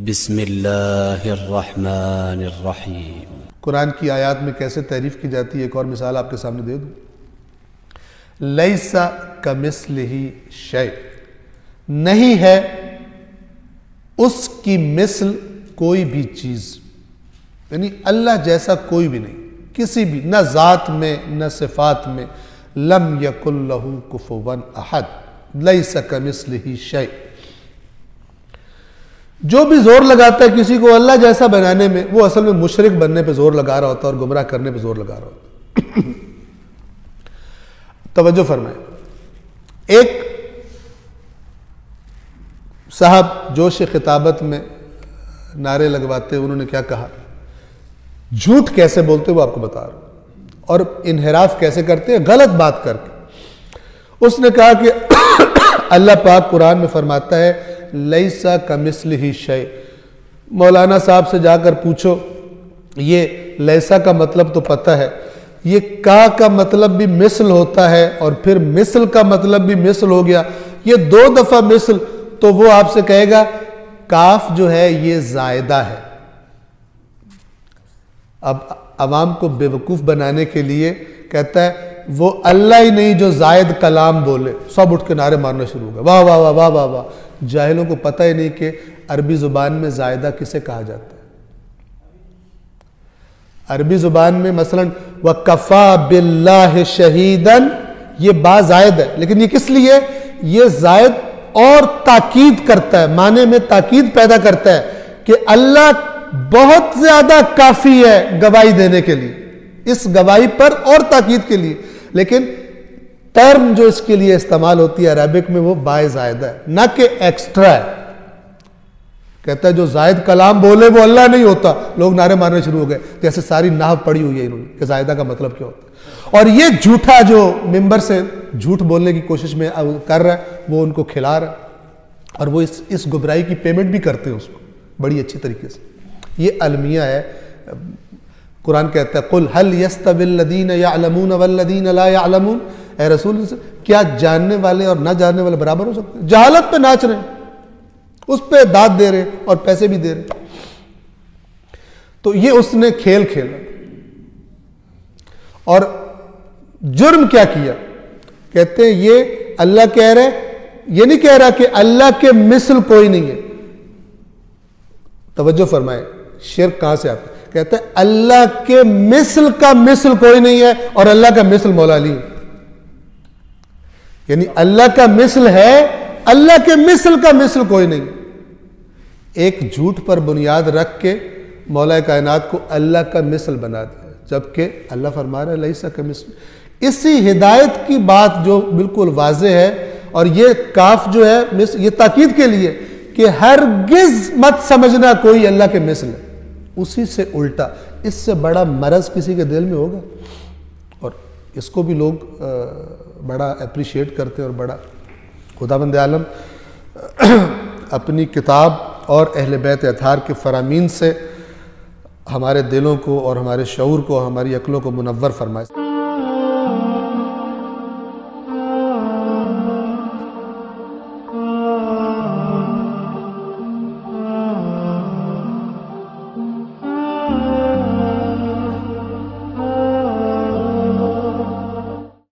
بسم اللہ الرحمن الرحیم۔ قرآن کی آیات میں کیسے تعریف کی جاتی ہے ایک اور مثال آپ کے سامنے دے دوں۔ لیس کمثلہ شیء، نہیں ہے اس کی مثل کوئی بھی چیز، یعنی اللہ جیسا کوئی بھی نہیں، کسی بھی، نہ ذات میں نہ صفات میں۔ لم یکن لہ کفوا احد، لیس کمثلہ شیء۔ جو بھی زور لگاتا ہے کسی کو اللہ جیسا بنانے میں، وہ اصل میں مشرک بننے پہ زور لگا رہا ہوتا ہے اور گمراہ کرنے پہ زور لگا رہا ہوتا ہے۔ توجہ فرمائیں، ایک صاحب جوش خطابت میں نعرے لگواتے، انہوں نے کیا کہا، جھوٹ کیسے بولتے وہ آپ کو بتا رہا ہوں، اور انحراف کیسے کرتے ہیں غلط بات کر کے۔ اس نے کہا کہ اللہ پاک قرآن میں فرماتا ہے لیس کمثلہ شیء۔ مولانا صاحب سے جا کر پوچھو، یہ لیسا کا مطلب تو پتہ ہے، یہ کا مطلب بھی مثل ہوتا ہے اور پھر مثل کا مطلب بھی مثل ہو گیا، یہ 2 دفعہ مثل، تو وہ آپ سے کہے گا کاف جو ہے یہ زائدہ ہے۔ اب عوام کو بے وقوف بنانے کے لیے کہتا ہے وہ اللہ ہی نہیں جو زائد کلام بولے، سب اٹھ کے نعرے مارنا شروع ہو گئے، واہ واہ واہ واہ واہ واہ۔ جاہلوں کو پتہ ہی نہیں کہ عربی زبان میں زائدہ کسے کہا جاتا ہے۔ عربی زبان میں مثلا وَكَفَى بِاللَّهِ شَهِيدًا، یہ با زائد ہے، لیکن یہ کس لیے؟ یہ زائد اور تاکید کرتا ہے، معنی میں تاکید پیدا کرتا ہے کہ اللہ بہت زیادہ کافی ہے گواہی دینے کے لیے، اس گواہی پر اور تاکید کے لیے، لیکن ٹرم جو اس کے لیے استعمال ہوتی ہے عربک میں وہ با زائدہ ہے، نہ کہ ایکسٹرا ہے۔ کہتا ہے جو زائد کلام بولے وہ اللہ نہیں ہوتا، لوگ نعرے مارنے شروع ہو گئے، جیسے ساری نحو پڑھی ہوئی ہے انہوں نے کہ زائدہ کا مطلب کیا ہوتا ہے۔ اور یہ جھوٹا جو ممبر سے جھوٹ بولنے کی کوشش میں کر رہا ہے وہ ان کو کھلا رہا ہے، اور وہ اس گمراہی کی پیمنٹ بھی کرتے ہیں اس کو بڑی اچھی طریقے سے۔ یہ المیہ ہے۔ قرآن کہتا ہے قُلْ هَلْ يَسْتَوِي الَّذِينَ يَعْلَمُونَ وَالَّذِينَ لَا يَعْلَمُونَ، اے رسول کیا جاننے والے اور نہ جاننے والے برابر ہو سکتے ہیں؟ جہالت پہ ناچ رہے ہیں، اس پہ داد دے رہے اور پیسے بھی دے رہے۔ تو یہ اس نے کھیل کھیلا، اور جرم کیا کیا؟ کہتے ہیں یہ اللہ کہہ رہے، یہ نہیں کہہ رہا کہ اللہ کے مثل کوئی نہیں ہے۔ توجہ فرمائے، شرک کہاں سے آتا ہے؟ کہتا ہے اللہ کے مثل کا مثل کوئی نہیں ہے اور اللہ کا مثل مولا علی ہے، یعنی اللہ کا مثل ہے، اللہ کے مثل کا مثل کوئی نہیں۔ ایک جھوٹ پر بنیاد رکھ کے مولا کائنات کو اللہ کا مثل بنا دیا، جبکہ اللہ فرما رہا ہے لیسا کمثلہ۔ اسی ہدایت کی بات جو بالکل واضح ہے، اور یہ کاف جو ہے یہ تاکید کے لیے کہ ہرگز مت سمجھنا کوئی اللہ کے مثل ہے، اسی سے الٹا، اس سے بڑا مرض کسی کے دل میں ہوگا؟ اور اس کو بھی لوگ بڑا اپریشیٹ کرتے ہیں، اور بڑا خداوند عالم اپنی کتاب اور اہل بیت اطہار کے فرامین سے ہمارے دلوں کو اور ہمارے شعور کو، ہماری عقلوں کو منور فرمائے۔